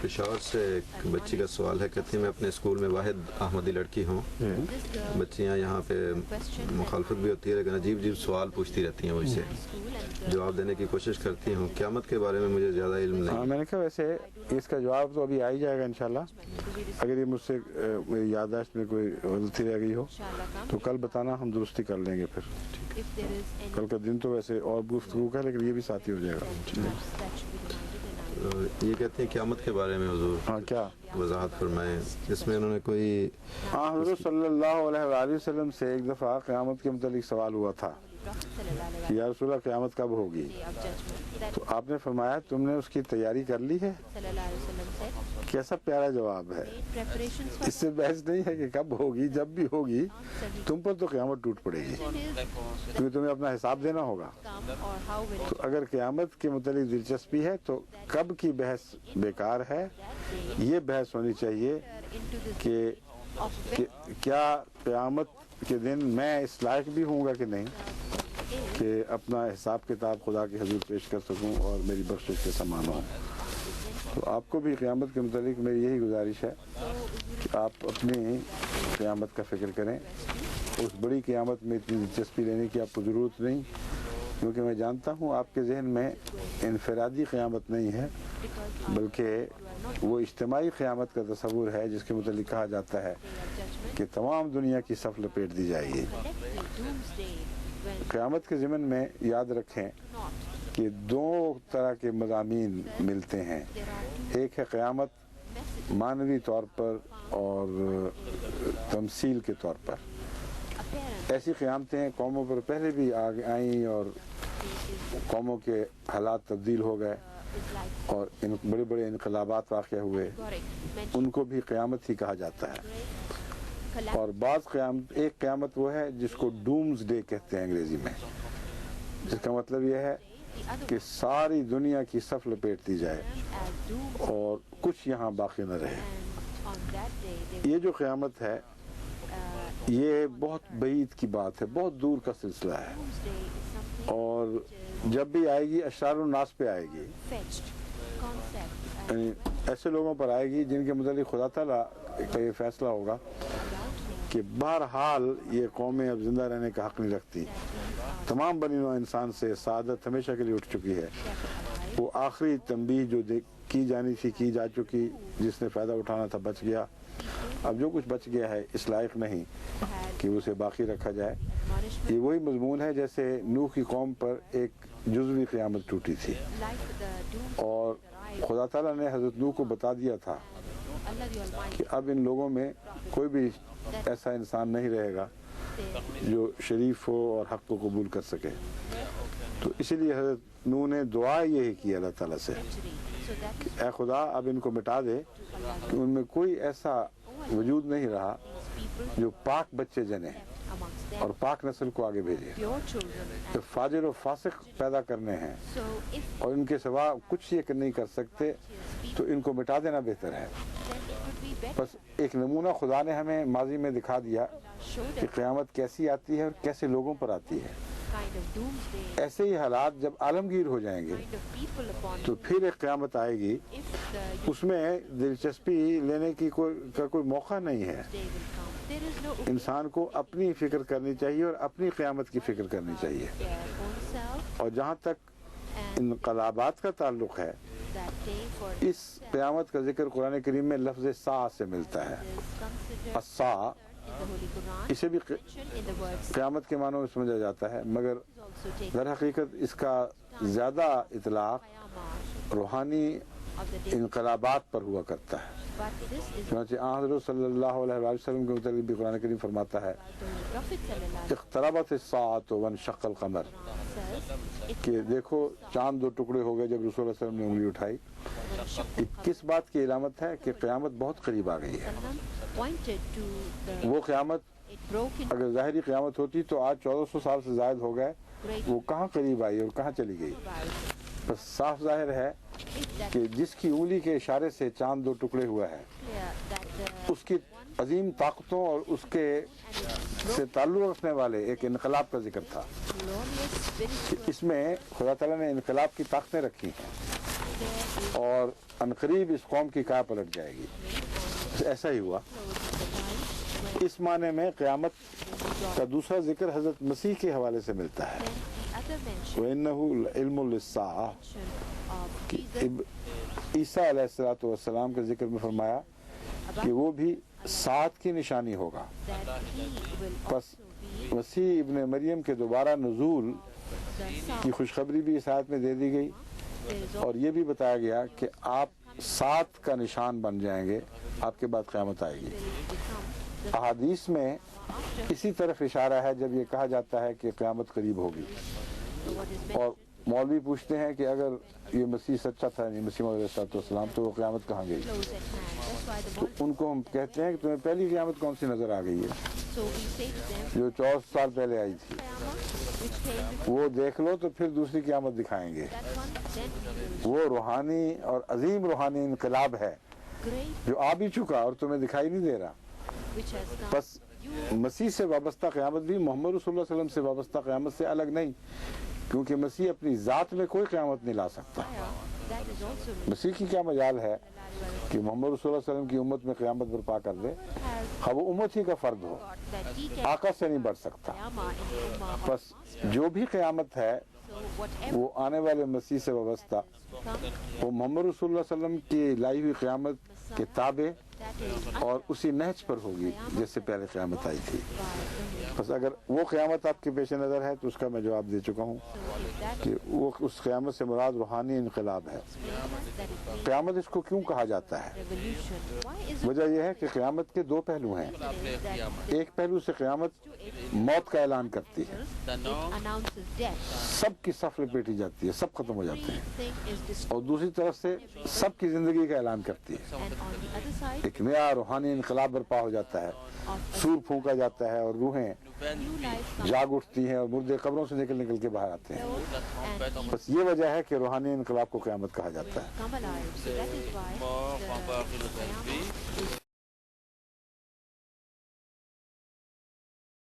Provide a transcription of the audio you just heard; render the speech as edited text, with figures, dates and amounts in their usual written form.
پشاور سے ایک بچی کا سوال ہے، کہتی ہے میں اپنے اسکول میں واحد احمدی لڑکی ہوں. بچیاں یہاں پہ مخالفت بھی ہوتی ہے لیکن عجیب عجیب سوال پوچھتی رہتی ہیں، مجھ سے جواب دینے کی کوشش کرتی ہوں. قیامت کے بارے میں مجھے زیادہ علم نہیں. ہاں، میں نے کہا ویسے اس کا جواب تو ابھی آ ہی جائے گا انشاءاللہ. اگر یہ مجھ سے میری یادداشت میں کوئی غلطی رہ گئی ہو تو کل بتانا، ہم درستی کر لیں گے. پھر کل کا دن تو ویسے اور گفتگو کا، لیکن یہ بھی ساتھ ہی ہو جائے گا. یہ کہتے ہیں قیامت کے بارے میں حضور ہاں، کیا وضاحت فرمائیں. اس میں انہوں نے کوئی حضور صلی اللہ علیہ وآلہ وسلم سے ایک دفعہ قیامت کے متعلق سوال ہوا تھا، یا رسول اللہ قیامت کب ہوگی؟ تو آپ نے فرمایا تم نے اس کی تیاری کر لی ہے. کیسا پیارا جواب ہے. اس سے بحث نہیں ہے کہ کب ہوگی، جب بھی ہوگی تم پر تو قیامت ٹوٹ پڑے گی، کیونکہ تمہیں اپنا حساب دینا ہوگا. تو اگر قیامت کے متعلق دلچسپی ہے تو کب کی بحث بیکار ہے. یہ بحث ہونی چاہیے کہ کیا قیامت کے دن میں اس لائق بھی ہوں گا کہ نہیں کہ اپنا حساب کتاب خدا کے حضور پیش کر سکوں اور میری بخشش کے سامان ہوں. تو آپ کو بھی قیامت کے متعلق میری یہی گزارش ہے کہ آپ اپنی قیامت کا فکر کریں. اس بڑی قیامت میں اتنی دلچسپی لینے کی آپ کو ضرورت نہیں، کیونکہ میں جانتا ہوں آپ کے ذہن میں انفرادی قیامت نہیں ہے، بلکہ وہ اجتماعی قیامت کا تصور ہے جس کے متعلق کہا جاتا ہے کہ تمام دنیا کی صف لپیٹ دی جائے گی. قیامت کے ضمن میں یاد رکھیں کہ دو طرح کے مضامین ملتے ہیں. ایک ہے قیامت معنوی طور پر اور تمثیل کے طور پر. ایسی قیامتیں قوموں پر پہلے بھی آئیں اور قوموں کے حالات تبدیل ہو گئے اور بڑے بڑے انقلابات واقع ہوئے، ان کو بھی قیامت ہی کہا جاتا ہے. اور ایک قیامت وہ ہے جس کو ڈومز ڈے کہتے ہیں انگریزی میں، جس کا مطلب یہ ہے کہ ساری دنیا کی صف لپیٹ دی جائے اور کچھ یہاں باقی نہ رہے. یہ جو قیامت ہے یہ بہت بعید کی بات ہے، بہت دور کا سلسلہ ہے، اور جب بھی آئے گی اشرار الناس پہ آئے گی. یعنی ایسے لوگوں پر آئے گی جن کے متعلق خدا تعالیٰ کا یہ فیصلہ ہوگا کہ بہرحال یہ قومیں اب زندہ رہنے کا حق نہیں رکھتی. تمام بنی نوع انسان سے سعادت ہمیشہ کے لیے اٹھ چکی ہے. وہ آخری تنبیہ جو کی جانی تھی کی جا چکی، جس نے فائدہ اٹھانا تھا بچ گیا. اب جو کچھ بچ گیا ہے اس لائق نہیں کہ اسے باقی رکھا جائے. یہ وہی مضمون ہے جیسے نوح کی قوم پر ایک جزوی قیامت ٹوٹی تھی، اور خدا تعالیٰ نے حضرت نوح کو بتا دیا تھا کہ اب ان لوگوں میں کوئی بھی ایسا انسان نہیں رہے گا جو شریف ہو اور حق کو قبول کر سکے. تو اسی لیے حضرت نوح نے دعا یہی کی اللہ تعالیٰ سے کہ اے خدا اب ان کو مٹا دے کہ ان میں کوئی ایسا وجود نہیں رہا جو پاک بچے جنے اور پاک نسل کو آگے بھیجے. تو فاجر و فاسق پیدا کرنے ہیں اور ان کے سوا کچھ یہ نہیں کر سکتے، تو ان کو مٹا دینا بہتر ہے. بس ایک نمونہ خدا نے ہمیں ماضی میں دکھا دیا کہ قیامت کیسی آتی ہے اور کیسے لوگوں پر آتی ہے. ایسے ہی حالات جب عالمگیر ہو جائیں گے تو پھر ایک قیامت آئے گی، اس میں دلچسپی لینے کی کوئی موقع نہیں ہے. انسان کو اپنی فکر کرنی چاہیے اور اپنی قیامت کی فکر کرنی چاہیے. اور جہاں تک انقلابات کا تعلق ہے، اس قیامت کا ذکر قرآن کریم میں لفظ سا سے ملتا ہے. السا اسے بھی قیامت کے معنوں میں سمجھا جاتا ہے، مگر در حقیقت اس کا زیادہ اطلاق روحانی انقلابات پر ہوا کرتا ہے. چنانچہ حضرت صلی اللہ علیہ وسلم کے متعلق بھی قرآن کریم فرماتا ہے اقتربت الساعۃ وانشق القمر، کہ دیکھو چاند دو ٹکڑے ہو گئے جب رسول اللہ علیہ وسلم نے انگلی اٹھائی. کس بات کی علامت ہے کہ قیامت بہت قریب آ گئی ہے. وہ قیامت اگر ظاہری قیامت ہوتی تو آج 1400 سال سے زائد ہو گئے، وہ کہاں قریب آئی اور کہاں چلی گئی. بس صاف ظاہر ہے کہ جس کی انگلی کے اشارے سے چاند دو ٹکڑے ہوا ہے، اس کی عظیم طاقتوں اور اس کے سے تعلق رکھنے والے ایک انقلاب کا ذکر تھا. اس میں خدا تعالیٰ نے انقلاب کی طاقتیں رکھی ہیں. اور عنقریب اس قوم کی کیا پلٹ جائے گی. ایسا ہی ہوا. اس معنی میں قیامت کا دوسرا ذکر حضرت مسیح کے حوالے سے ملتا ہے. وَإِنَّهُ لَعِلْمٌ لِلسَّاعَةِ کہ عیسیٰ علیہ الصلوۃ والسلام کے ذکر میں فرمایا کہ وہ بھی ساعت کی نشانی ہوگا. پس مسیح ابن مریم کے دوبارہ نزول کی خوشخبری بھی اس آیت میں دے دی گئی اور یہ بھی بتایا گیا کہ آپ سات کا نشان بن جائیں گے, آپ کے بعد قیامت آئے گی. احادیث میں اسی طرف اشارہ ہے جب یہ کہا جاتا ہے کہ قیامت قریب ہوگی. اور مولوی پوچھتے ہیں کہ اگر یہ مسیح سچا تھا, یعنی مسیح علیہ السلام, تو وہ قیامت کہاں گئی؟ تو ان کو ہم کہتے ہیں کہ تمہیں پہلی قیامت کون سی نظر آ گئی ہے؟ جو 400 سال پہلے آئی تھی. وہ دیکھ لو تو پھر دوسری قیامت دکھائیں گے. وہ روحانی اور عظیم روحانی انقلاب ہے جو آ بھی چکا اور تمہیں دکھائی نہیں دے رہا. بس مسیح سے وابستہ قیامت بھی محمد رسول اللہ علیہ وسلم سے وابستہ قیامت سے الگ نہیں, کیونکہ مسیح اپنی ذات میں کوئی قیامت نہیں لا سکتا. مسیح کی کیا مجال ہے کہ محمد رسول اللہ علیہ وسلم کی امت میں قیامت برپا کر دے؟ ہاں, وہ امت ہی کا فرد ہو, آقا سے نہیں بڑھ سکتا. بس جو بھی قیامت ہے وہ آنے والے مسیح سے وابستہ, وہ محمد رسول اللہ علیہ وسلم کی لائی ہوئی قیامت کے تابع اور اسی نہج پر ہوگی جس سے پہلے قیامت آئی تھی. بس اگر وہ قیامت آپ کے پیش نظر ہے تو اس کا میں جواب دے چکا ہوں کہ وہ اس قیامت سے مراد روحانی انقلاب ہے. قیامت اس کو کیوں کہا جاتا ہے؟ وجہ یہ ہے کہ قیامت کے دو پہلو ہیں. ایک پہلو سے قیامت موت کا اعلان کرتی ہے, سب کی صف لپیٹی جاتی ہے, سب ختم ہو جاتے ہیں. اور دوسری طرف سے سب کی زندگی کا اعلان کرتی ہے. ایک نیا روحانی انقلاب برپا ہو جاتا ہے, سور پھونکا جاتا ہے اور روحیں جاگ اٹھتی ہیں اور مردے قبروں سے نکل نکل کے باہر آتے ہیں. بس یہ وجہ ہے کہ روحانی انقلاب کو قیامت کہا جاتا ہے.